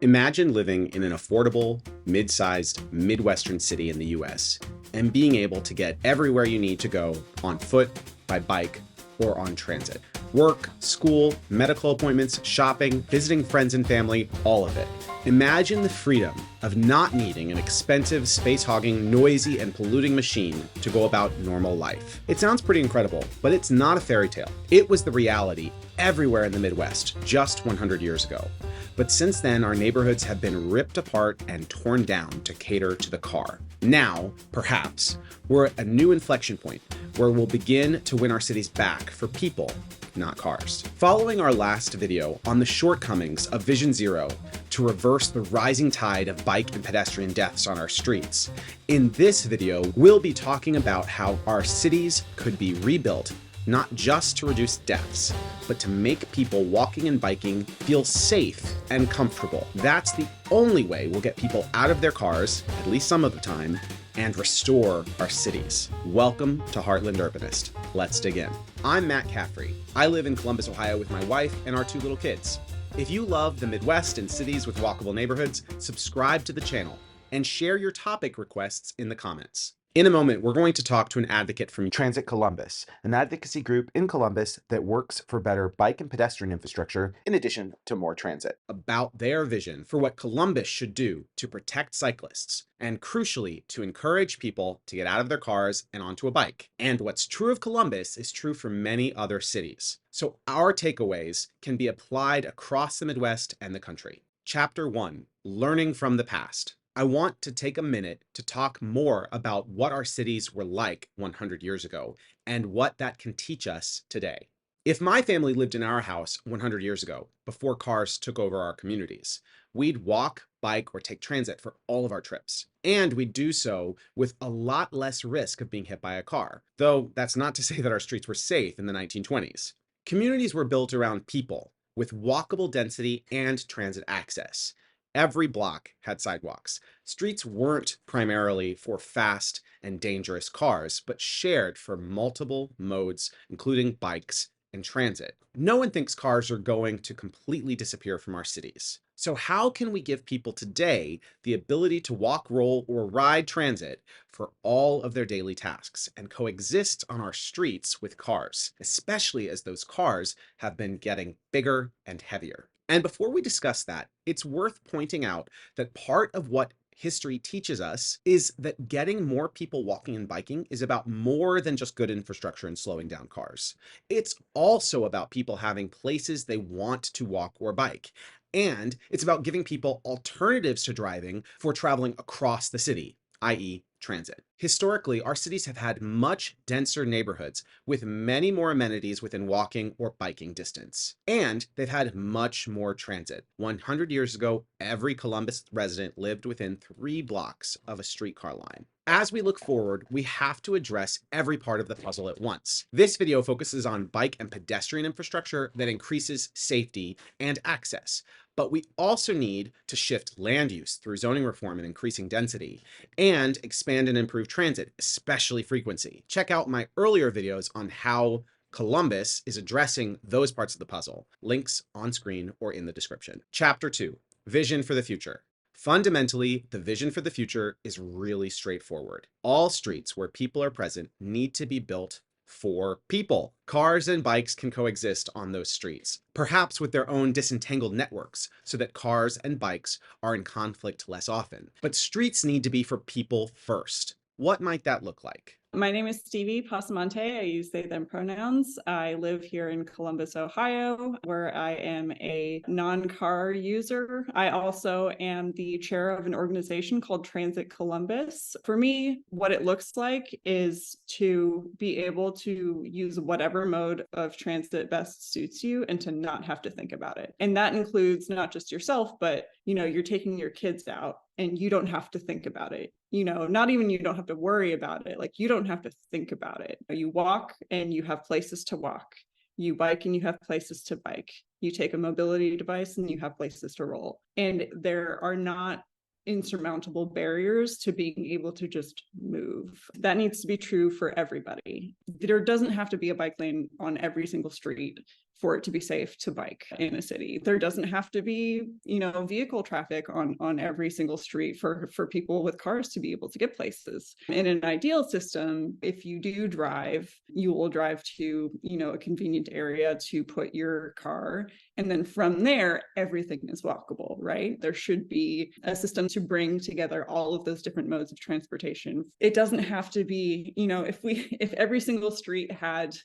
Imagine living in an affordable, mid-sized, Midwestern city in the US and being able to get everywhere you need to go on foot, by bike, or on transit. Work, school, medical appointments, shopping, visiting friends and family, all of it. Imagine the freedom of not needing an expensive, space-hogging, noisy, and polluting machine to go about normal life. It sounds pretty incredible, but it's not a fairy tale. It was the reality everywhere in the Midwest just 100 years ago. But since then, our neighborhoods have been ripped apart and torn down to cater to the car. Now, perhaps, we're at a new inflection point where we'll begin to win our cities back for people, not cars. Following our last video on the shortcomings of Vision Zero to reverse the rising tide of bike and pedestrian deaths on our streets, in this video, we'll be talking about how our cities could be rebuilt not just to reduce deaths, but to make people walking and biking feel safe and comfortable. That's the only way we'll get people out of their cars, at least some of the time, and restore our cities. Welcome to Heartland Urbanist. Let's dig in. I'm Matt Caffrey. I live in Columbus, Ohio with my wife and our 2 little kids. If you love the Midwest and cities with walkable neighborhoods, subscribe to the channel and share your topic requests in the comments. In a moment, we're going to talk to an advocate from Transit Columbus, an advocacy group in Columbus that works for better bike and pedestrian infrastructure in addition to more transit, about their vision for what Columbus should do to protect cyclists and, crucially, to encourage people to get out of their cars and onto a bike. And what's true of Columbus is true for many other cities. So our takeaways can be applied across the Midwest and the country. Chapter 1, Learning from the Past. I want to take a minute to talk more about what our cities were like 100 years ago and what that can teach us today. If my family lived in our house 100 years ago, before cars took over our communities, we'd walk, bike, or take transit for all of our trips. And we'd do so with a lot less risk of being hit by a car, though that's not to say that our streets were safe in the 1920s. Communities were built around people with walkable density and transit access. Every block had sidewalks. Streets weren't primarily for fast and dangerous cars, but shared for multiple modes, including bikes and transit. No one thinks cars are going to completely disappear from our cities. So how can we give people today the ability to walk, roll, or ride transit for all of their daily tasks and coexist on our streets with cars, especially as those cars have been getting bigger and heavier? And before we discuss that, it's worth pointing out that part of what history teaches us is that getting more people walking and biking is about more than just good infrastructure and slowing down cars. It's also about people having places they want to walk or bike. And it's about giving people alternatives to driving for traveling across the city, i.e., transit. Historically, our cities have had much denser neighborhoods with many more amenities within walking or biking distance. And they've had much more transit. 100 years ago, every Columbus resident lived within 3 blocks of a streetcar line. As we look forward, we have to address every part of the puzzle at once. This video focuses on bike and pedestrian infrastructure that increases safety and access. But we also need to shift land use through zoning reform and increasing density, and expand and improve transit, especially frequency. Check out my earlier videos on how Columbus is addressing those parts of the puzzle. Links on screen or in the description. Chapter 2, Vision for the Future. Fundamentally, the vision for the future is really straightforward. All streets where people are present need to be built for people. Cars and bikes can coexist on those streets, perhaps with their own disentangled networks, so that cars and bikes are in conflict less often. But streets need to be for people first. What might that look like? My name is Stevie Pasamonte. I use they, them pronouns. I live here in Columbus, Ohio, where I am a non-car user. I also am the chair of an organization called Transit Columbus. For me, what it looks like is to be able to use whatever mode of transit best suits you and to not have to think about it. And that includes not just yourself, but you're taking your kids out and you don't have to think about it. Not even you don't have to worry about it. Like, you don't have to think about it. You walk and you have places to walk. You bike and you have places to bike. You take a mobility device and you have places to roll. And there are not insurmountable barriers to being able to just move. That needs to be true for everybody. There doesn't have to be a bike lane on every single street for it to be safe to bike in a city. There doesn't have to be, vehicle traffic on every single street for people with cars to be able to get places. In an ideal system, if you do drive, you will drive to, a convenient area to put your car. And then from there, everything is walkable, right? There should be a system to bring together all of those different modes of transportation. It doesn't have to be, if every single street had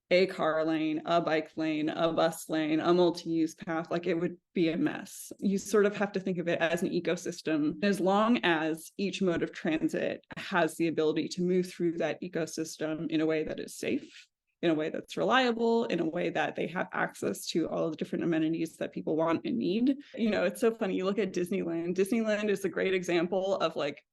a car lane, a bike lane, a bus lane, a multi-use path, like it would be a mess. You sort of have to think of it as an ecosystem. As long as each mode of transit has the ability to move through that ecosystem in a way that is safe, in a way that's reliable, in a way that they have access to all the different amenities that people want and need. It's so funny. You look at Disneyland. Disneyland is a great example of like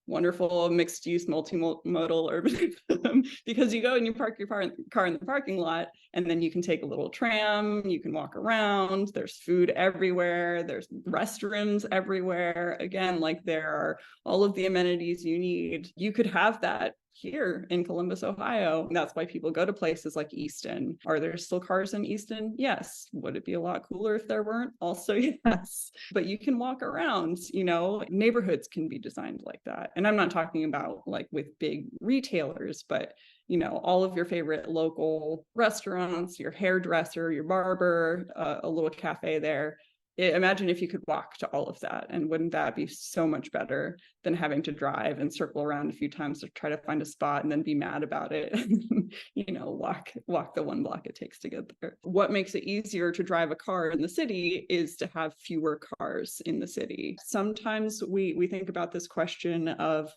wonderful mixed use multimodal urban because you go and you park your car in the parking lot, and then you can take a little tram, you can walk around, there's food everywhere, there's restrooms everywhere. Again, like there are all of the amenities you need. You could have that here in Columbus, Ohio. That's why people go to places like Easton. Are there still cars in Easton? Yes. Would it be a lot cooler if there weren't? Also, yes. But you can walk around, neighborhoods can be designed like that. And I'm not talking about like with big retailers, but all of your favorite local restaurants, your hairdresser, your barber, a little cafe there. Imagine if you could walk to all of that, and wouldn't that be so much better than having to drive and circle around a few times to try to find a spot and then be mad about it and walk the one block it takes to get there. What makes it easier to drive a car in the city is to have fewer cars in the city. Sometimes we think about this question of,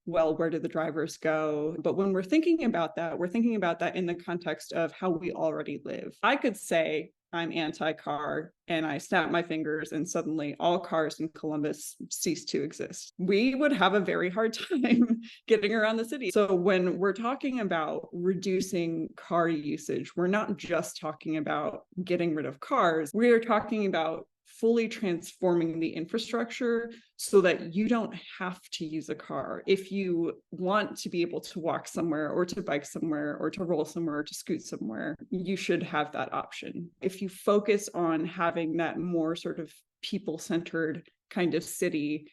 well, where do the drivers go? But when we're thinking about that in the context of how we already live. I could say I'm anti-car and I snap my fingers and suddenly all cars in Columbus cease to exist. We would have a very hard time getting around the city. So when we're talking about reducing car usage, we're not just talking about getting rid of cars. We are talking about fully transforming the infrastructure so that you don't have to use a car. If you want to be able to walk somewhere or to bike somewhere or to roll somewhere or to scoot somewhere, you should have that option. If you focus on having that more sort of people-centered kind of city,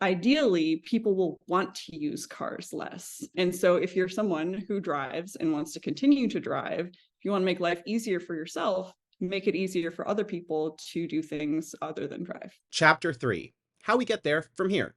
ideally, people will want to use cars less. And so if you're someone who drives and wants to continue to drive, if you want to make life easier for yourself, make it easier for other people to do things other than drive. Chapter 3. How we get there from here.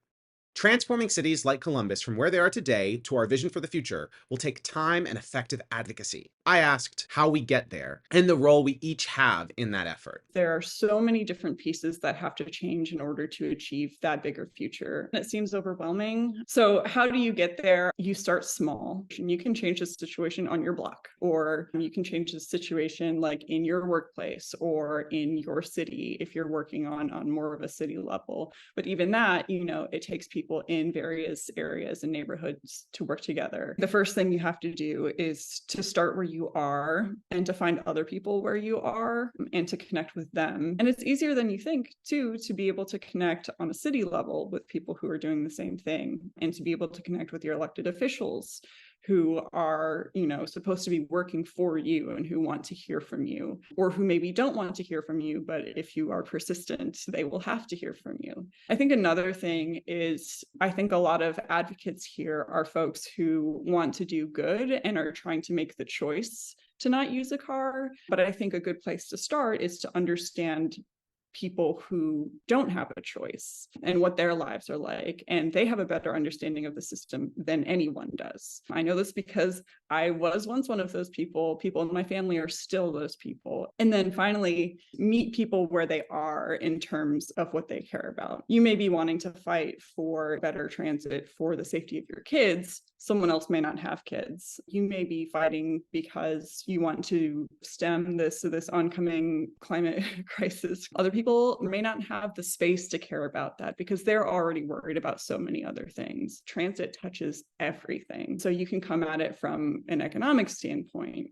Transforming cities like Columbus from where they are today to our vision for the future will take time and effective advocacy. I asked how we get there and the role we each have in that effort. There are so many different pieces that have to change in order to achieve that bigger future. It seems overwhelming. So how do you get there? You start small. You can change the situation on your block, or you can change the situation like in your workplace or in your city if you're working on more of a city level. But even that, it takes people in various areas and neighborhoods to work together. The first thing you have to do is to start where you are and to find other people where you are and to connect with them. And it's easier than you think, too, to be able to connect on a city level with people who are doing the same thing and to be able to connect with your elected officials who are, supposed to be working for you and who want to hear from you, or who maybe don't want to hear from you, but if you are persistent, they will have to hear from you. I think another thing is, I think a lot of advocates here are folks who want to do good and are trying to make the choice to not use a car. But I think a good place to start is to understand people who don't have a choice and what their lives are like, and they have a better understanding of the system than anyone does. I know this because I was once one of those people. People in my family are still those people. And then finally, meet people where they are in terms of what they care about. You may be wanting to fight for better transit for the safety of your kids. Someone else may not have kids. You may be fighting because you want to stem this oncoming climate crisis. Other people may not have the space to care about that because they're already worried about so many other things. Transit touches everything. So you can come at it from an economic standpoint.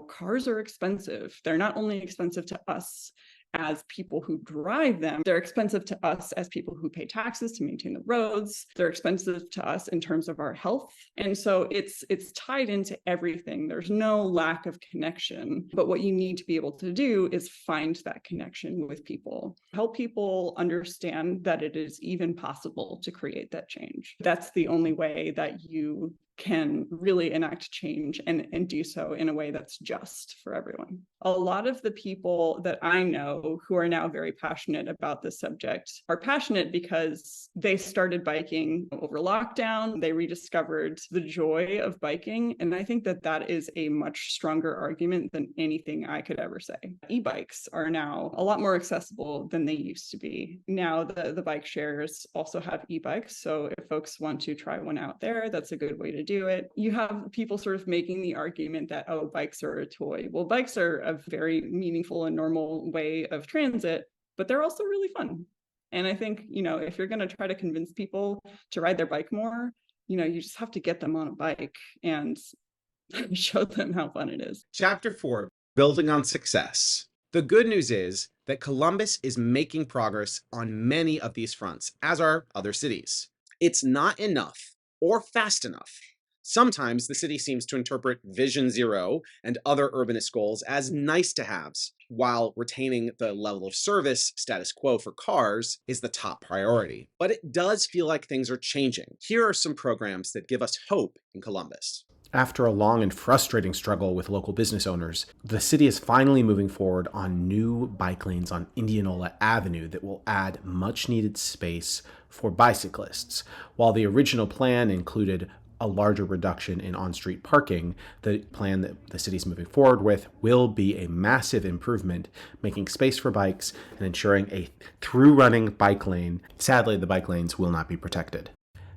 Cars are expensive. They're not only expensive to us as people who drive them. They're expensive to us as people who pay taxes to maintain the roads. They're expensive to us in terms of our health. And so it's tied into everything. There's no lack of connection. But what you need to be able to do is find that connection with people, help people understand that it is even possible to create that change. That's the only way that you can really enact change and do so in a way that's just for everyone. A lot of the people that I know who are now very passionate about this subject are passionate because they started biking over lockdown. They rediscovered the joy of biking. And I think that that is a much stronger argument than anything I could ever say. E-bikes are now a lot more accessible than they used to be. Now the bike shares also have e-bikes. So if folks want to try one out there, that's a good way to do it. You have people sort of making the argument that, oh, bikes are a toy. Well, bikes are a very meaningful and normal way of transit, but they're also really fun. And I think, if you're going to try to convince people to ride their bike more, you just have to get them on a bike and show them how fun it is. Chapter 4, Building on Success. The good news is that Columbus is making progress on many of these fronts, as are other cities. It's not enough or fast enough. Sometimes the city seems to interpret Vision Zero and other urbanist goals as nice to haves, while retaining the level of service status quo for cars is the top priority. But it does feel like things are changing. Here are some programs that give us hope in Columbus. After a long and frustrating struggle with local business owners, the city is finally moving forward on new bike lanes on Indianola Avenue that will add much-needed space for bicyclists. While the original plan included a larger reduction in on-street parking, the plan that the city is moving forward with will be a massive improvement, making space for bikes and ensuring a through-running bike lane. Sadly, the bike lanes will not be protected.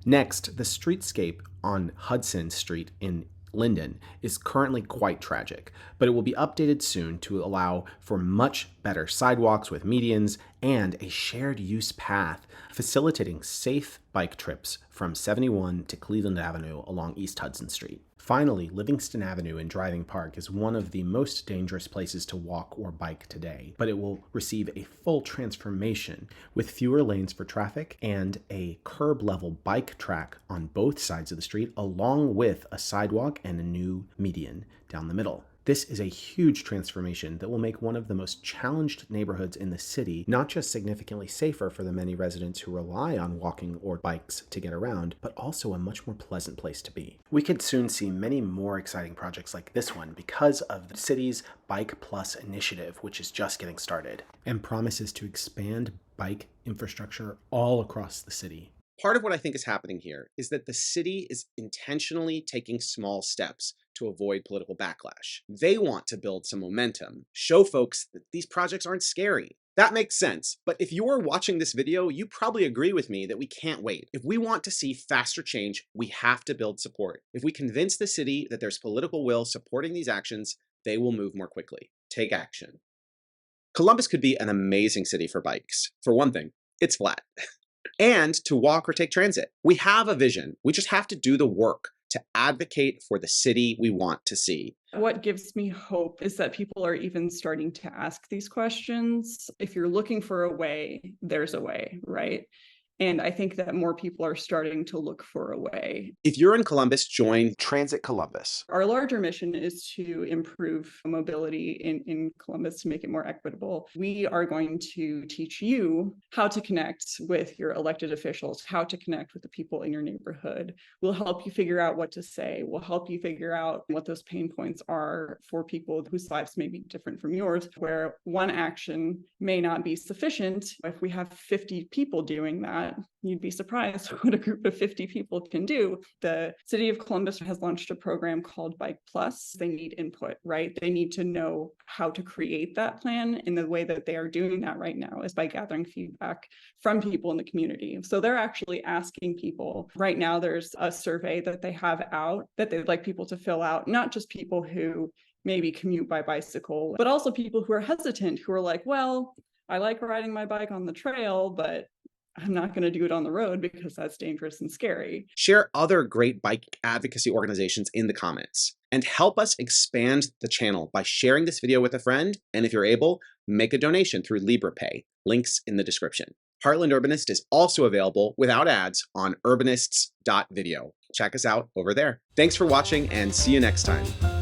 Next, the streetscape on Hudson Street in Linden is currently quite tragic, but it will be updated soon to allow for much better sidewalks with medians and a shared use path, facilitating safe bike trips from 71 to Cleveland Avenue along East Hudson Street. Finally, Livingston Avenue in Driving Park is one of the most dangerous places to walk or bike today, but it will receive a full transformation with fewer lanes for traffic and a curb-level bike track on both sides of the street, along with a sidewalk and a new median down the middle. This is a huge transformation that will make one of the most challenged neighborhoods in the city not just significantly safer for the many residents who rely on walking or bikes to get around, but also a much more pleasant place to be. We could soon see many more exciting projects like this one because of the city's Bike Plus initiative, which is just getting started, and promises to expand bike infrastructure all across the city. Part of what I think is happening here is that the city is intentionally taking small steps to avoid political backlash. They want to build some momentum, show folks that these projects aren't scary. That makes sense, but if you're watching this video, you probably agree with me that we can't wait. If we want to see faster change, we have to build support. If we convince the city that there's political will supporting these actions, they will move more quickly. Take action. Columbus could be an amazing city for bikes. For one thing, it's flat. And to walk or take transit. We have a vision. We just have to do the work to advocate for the city we want to see. What gives me hope is that people are even starting to ask these questions. If you're looking for a way, there's a way, right? And I think that more people are starting to look for a way. If you're in Columbus, join Transit Columbus. Our larger mission is to improve mobility in Columbus to make it more equitable. We are going to teach you how to connect with your elected officials, how to connect with the people in your neighborhood. We'll help you figure out what to say. We'll help you figure out what those pain points are for people whose lives may be different from yours, where one action may not be sufficient. If we have 50 people doing that, you'd be surprised what a group of 50 people can do. The city of Columbus has launched a program called Bike Plus. They need input, right? They need to know how to create that plan. And the way that they are doing that right now is by gathering feedback from people in the community. So they're actually asking people. Right now, there's a survey that they have out that they'd like people to fill out, not just people who maybe commute by bicycle, but also people who are hesitant, who are like, well, I like riding my bike on the trail, but I'm not going to do it on the road because that's dangerous and scary. Share other great bike advocacy organizations in the comments. And help us expand the channel by sharing this video with a friend, and if you're able, make a donation through LibrePay. Links in the description. Heartland Urbanist is also available without ads on urbanists.video. Check us out over there. Thanks for watching and see you next time.